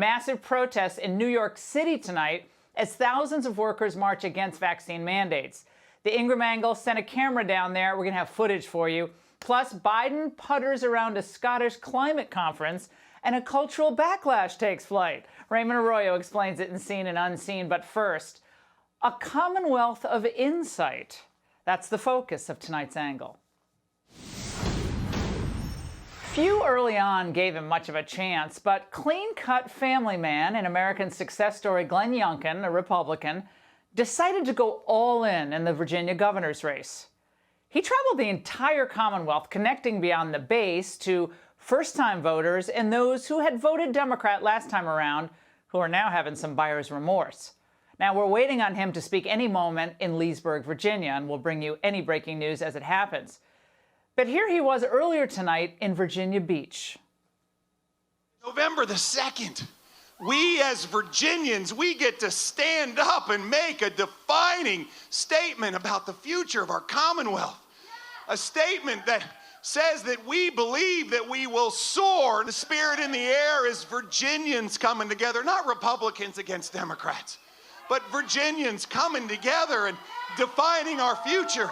massive protests in New York City tonight as thousands of workers march against vaccine mandates. The Ingraham angle sent a camera down there. We're going to have footage for you. Plus, Biden putters around a Scottish climate conference and a cultural backlash takes flight. Raymond Arroyo explains it in Seen and Unseen. But first, a commonwealth of insight. That's the focus of tonight's angle. Few early on gave him much of a chance, but clean-cut family man and American success story Glenn Youngkin, a Republican, decided to go all in the Virginia governor's race. He traveled the entire Commonwealth, connecting beyond the base to first-time voters and those who had voted Democrat last time around, who are now having some buyer's remorse. Now, we're waiting on him to speak any moment in Leesburg, Virginia, and we'll bring you any breaking news as it happens. But here he was earlier tonight in Virginia Beach. November the 2nd, we as Virginians, we get to stand up and make a defining statement about the future of our Commonwealth. A statement that says that we believe that we will soar. The spirit in the air is Virginians coming together, not Republicans against Democrats, but Virginians coming together and defining our future.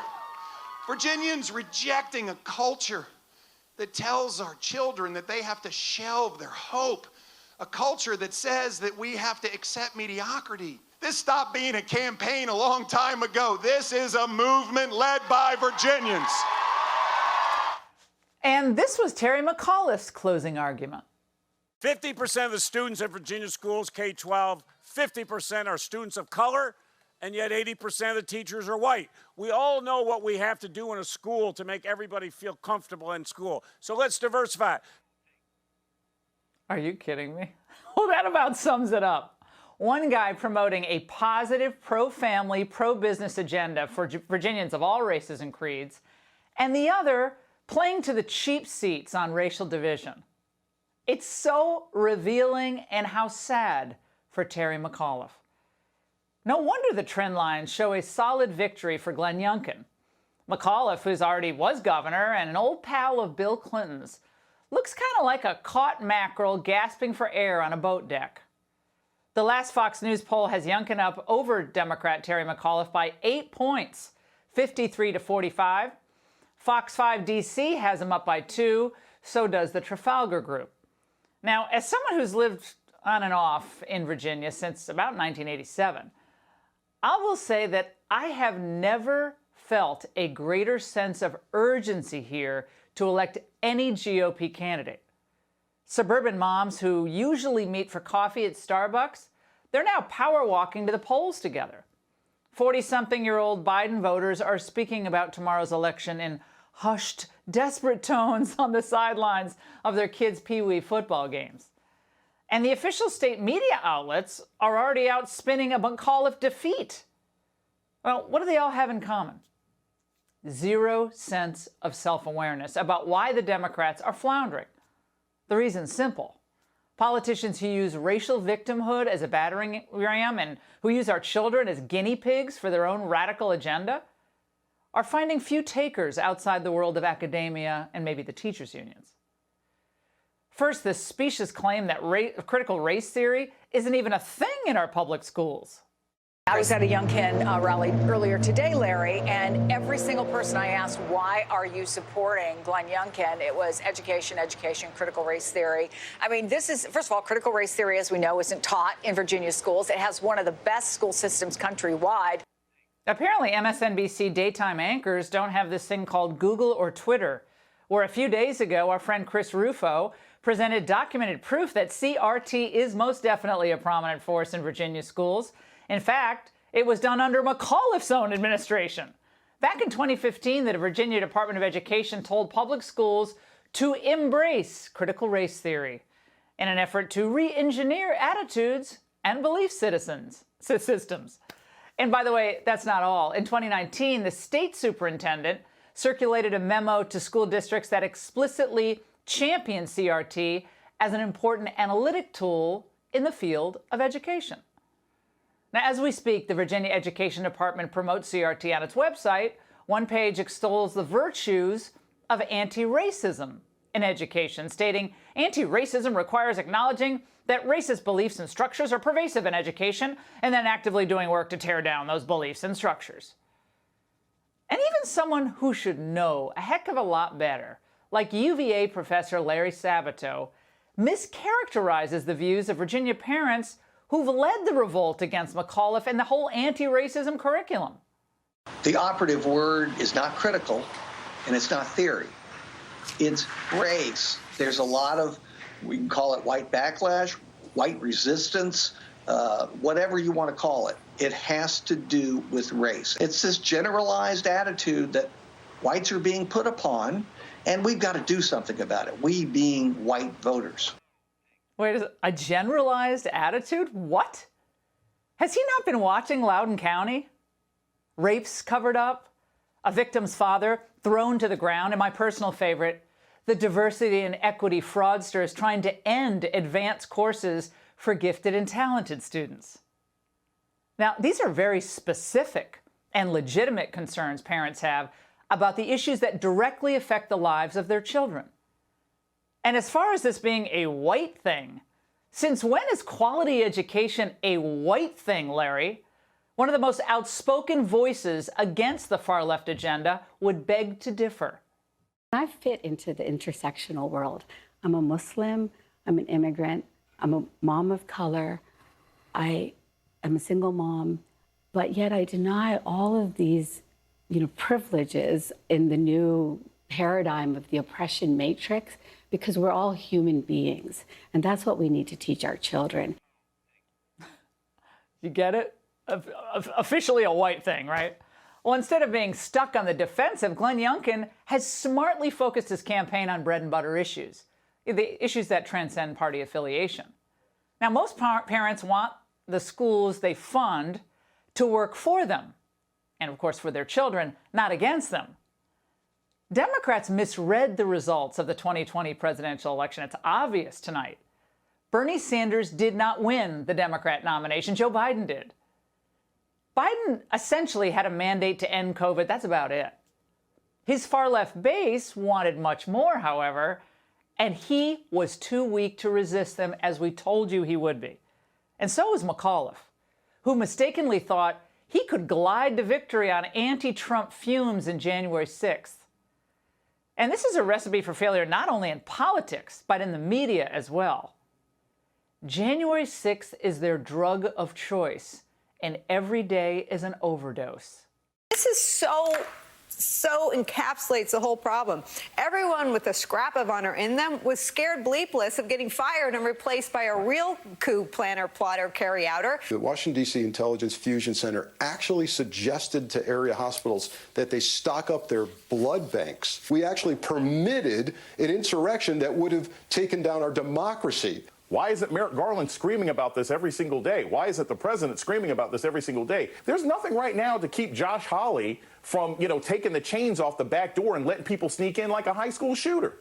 Virginians rejecting a culture that tells our children that they have to shelve their hope, a culture that says that we have to accept mediocrity. This stopped being a campaign a long time ago. This is a movement led by Virginians. And this was Terry McAuliffe's closing argument. 50% of the students at Virginia schools, K-12, 50% are students of color, and yet 80% of the teachers are white. We all know what we have to do in a school to make everybody feel comfortable in school. So let's diversify. Are you kidding me? Well, that about sums it up. One guy promoting a positive pro-family, pro-business agenda for Virginians of all races and creeds, and the other playing to the cheap seats on racial division. It's so revealing, and how sad for Terry McAuliffe. No wonder the trend lines show a solid victory for Glenn Youngkin. McAuliffe, who's already was governor and an old pal of Bill Clinton's, looks kind of like a caught mackerel gasping for air on a boat deck. The last Fox News poll has Youngkin up over Democrat Terry McAuliffe by 8 points, 53 to 45. Fox 5 DC has him up by 2, so does the Trafalgar Group. Now, as someone who's lived on and off in Virginia since about 1987, I will say that I have never felt a greater sense of urgency here to elect any GOP candidate. Suburban moms who usually meet for coffee at Starbucks, they're now power walking to the polls together. 40-something-year-old Biden voters are speaking about tomorrow's election in hushed, desperate tones on the sidelines of their kids' Pee-wee football games. And the official state media outlets are already out spinning a McAuliffe defeat. Well, what do they all have in common? Zero sense of self-awareness about why the Democrats are floundering. The reason's simple. Politicians who use racial victimhood as a battering ram and who use our children as guinea pigs for their own radical agenda are finding few takers outside the world of academia and maybe the teachers' unions. First, this specious claim that critical race theory isn't even a thing in our public schools. I was at a Youngkin rally earlier today, Larry, and every single person I asked, why are you supporting Glenn Youngkin? It was education, education, critical race theory. I mean, this is, first of all, critical race theory, as we know, isn't taught in Virginia schools. It has one of the best school systems countrywide. Apparently, MSNBC daytime anchors don't have this thing called Google or Twitter, where a few days ago, our friend Chris Rufo presented documented proof that CRT is most definitely a prominent force in Virginia schools. In fact, it was done under McAuliffe's own administration. Back in 2015, the Virginia Department of Education told public schools to embrace critical race theory in an effort to re-engineer attitudes and belief systems. And by the way, that's not all. In 2019, the state superintendent circulated a memo to school districts that explicitly championed CRT as an important analytic tool in the field of education. Now, as we speak, the Virginia Education Department promotes CRT on its website. One page extols the virtues of anti-racism in education, stating anti-racism requires acknowledging that racist beliefs and structures are pervasive in education, and then actively doing work to tear down those beliefs and structures. And even someone who should know a heck of a lot better, like UVA professor Larry Sabato, mischaracterizes the views of Virginia parents who've led the revolt against McAuliffe and the whole anti-racism curriculum. The operative word is not critical, and it's not theory. It's race. There's a lot of, we can call it white backlash, white resistance, whatever you want to call it. It has to do with race. It's this generalized attitude that whites are being put upon, and we've got to do something about it, we being white voters. Wait, a generalized attitude? What? Has he not been watching Loudoun County? Rapes covered up, a victim's father thrown to the ground, and my personal favorite, the diversity and equity fraudsters trying to end advanced courses for gifted and talented students. Now, these are very specific and legitimate concerns parents have about the issues that directly affect the lives of their children. And as far as this being a white thing, since when is quality education a white thing, Larry? One of the most outspoken voices against the far-left agenda would beg to differ. I fit into the intersectional world. I'm a Muslim, I'm an immigrant, I'm a mom of color, I am a single mom, but yet I deny all of these, privileges in the new paradigm of the oppression matrix because we're all human beings. And that's what we need to teach our children. You get it? Officially a white thing, right? Well, instead of being stuck on the defensive, Glenn Youngkin has smartly focused his campaign on bread and butter issues, the issues that transcend party affiliation. Now, most parents want the schools they fund to work for them, and of course for their children, not against them. Democrats misread the results of the 2020 presidential election. It's obvious tonight. Bernie Sanders did not win the Democrat nomination. Joe Biden did. Biden essentially had a mandate to end COVID. That's about it. His far-left base wanted much more, however, and he was too weak to resist them, as we told you he would be. And so was McAuliffe, who mistakenly thought he could glide to victory on anti-Trump fumes in January 6th. And this is a recipe for failure not only in politics, but in the media as well. January 6th is their drug of choice, and every day is an overdose. This is so encapsulates the whole problem. Everyone with a scrap of honor in them was scared bleepless of getting fired and replaced by a real coup planner, plotter, carry-outer. The Washington, D.C. Intelligence Fusion Center actually suggested to area hospitals that they stock up their blood banks. We actually permitted an insurrection that would have taken down our democracy. Why isn't Merrick Garland screaming about this every single day? Why isn't the president screaming about this every single day? There's nothing right now to keep Josh Hawley from, taking the chains off the back door and letting people sneak in like a high school shooter.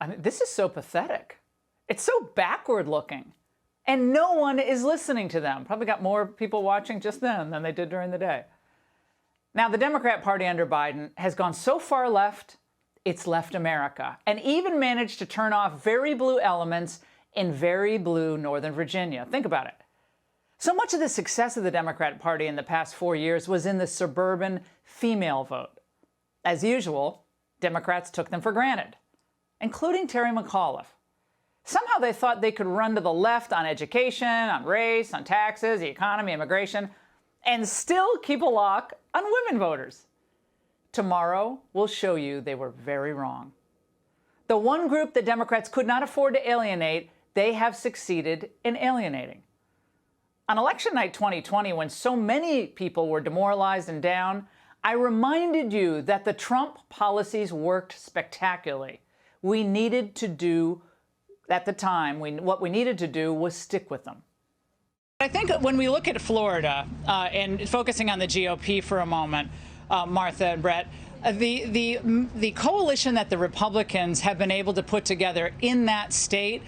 I mean, this is so pathetic. It's so backward looking. And no one is listening to them. Probably got more people watching just then than they did during the day. Now, the Democrat Party under Biden has gone so far left, it's left America, and even managed to turn off very blue elements in very blue Northern Virginia. Think about it. So much of the success of the Democrat Party in the past 4 years was in the suburban female vote. As usual, Democrats took them for granted, including Terry McAuliffe. Somehow they thought they could run to the left on education, on race, on taxes, the economy, immigration, and still keep a lock on women voters. Tomorrow will show you they were very wrong. The one group the Democrats could not afford to alienate, they have succeeded in alienating. On election night 2020, when so many people were demoralized and down, I reminded you that the Trump policies worked spectacularly. We needed to do, at the time, what we needed to do was stick with them. I think when we look at Florida and focusing on the GOP for a moment, Martha and Brett, the coalition that the Republicans have been able to put together in that state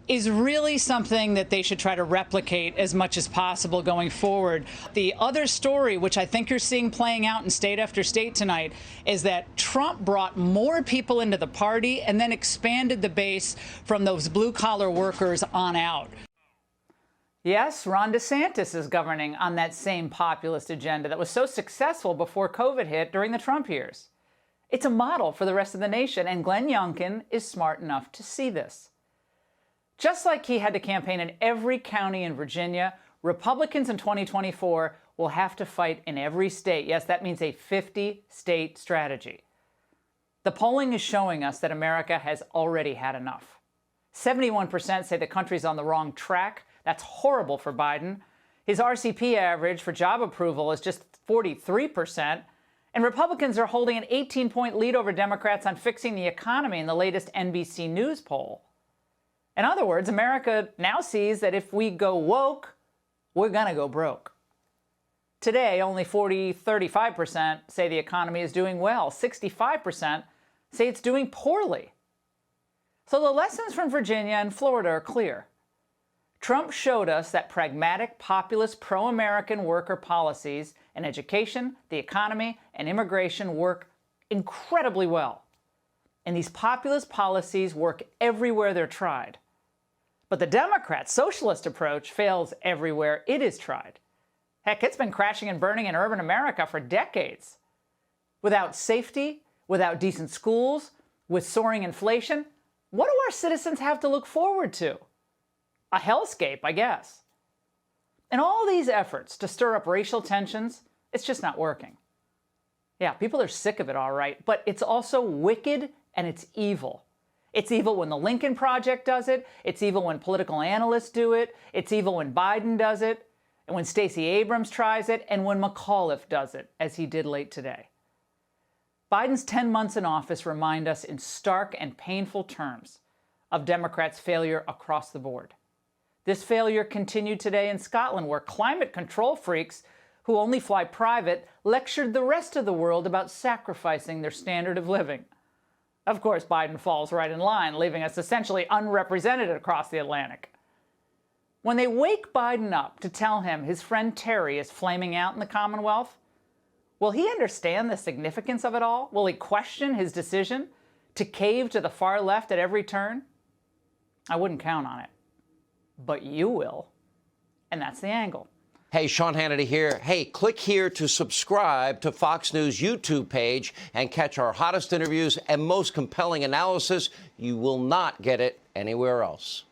is really something that they should try to replicate as much as possible going forward. The other story, which I think you're seeing playing out in state after state tonight, is that Trump brought more people into the party and then expanded the base from those blue-collar workers on out. Yes, Ron DeSantis is governing on that same populist agenda that was so successful before COVID hit during the Trump years. It's a model for the rest of the nation, and Glenn Youngkin is smart enough to see this. Just like he had to campaign in every county in Virginia, Republicans in 2024 will have to fight in every state. Yes, that means a 50-state strategy. The polling is showing us that America has already had enough. 71% say the country's on the wrong track. That's horrible for Biden. His RCP average for job approval is just 43%. And Republicans are holding an 18-point lead over Democrats on fixing the economy in the latest NBC News poll. In other words, America now sees that if we go woke, we're going to go broke. Today, only 35% say the economy is doing well. 65% say it's doing poorly. So the lessons from Virginia and Florida are clear. Trump showed us that pragmatic, populist, pro-American worker policies in education, the economy, and immigration work incredibly well. And these populist policies work everywhere they're tried. But the Democrat socialist approach fails everywhere it is tried. Heck, it's been crashing and burning in urban America for decades. Without safety, without decent schools, with soaring inflation, what do our citizens have to look forward to? A hellscape, I guess. And all these efforts to stir up racial tensions, it's just not working. Yeah, people are sick of it, all right, but it's also wicked and it's evil. It's evil when the Lincoln Project does it. It's evil when political analysts do it. It's evil when Biden does it, and when Stacey Abrams tries it, and when McAuliffe does it, as he did late today. Biden's 10 months in office remind us in stark and painful terms of Democrats' failure across the board. This failure continued today in Scotland, where climate control freaks who only fly private lectured the rest of the world about sacrificing their standard of living. Of course, Biden falls right in line, leaving us essentially unrepresented across the Atlantic. When they wake Biden up to tell him his friend Terry is flaming out in the Commonwealth, will he understand the significance of it all? Will he question his decision to cave to the far left at every turn? I wouldn't count on it. But you will. And that's the angle. Hey, Sean Hannity here. Hey, click here to subscribe to Fox News YouTube page and catch our hottest interviews and most compelling analysis. You will not get it anywhere else.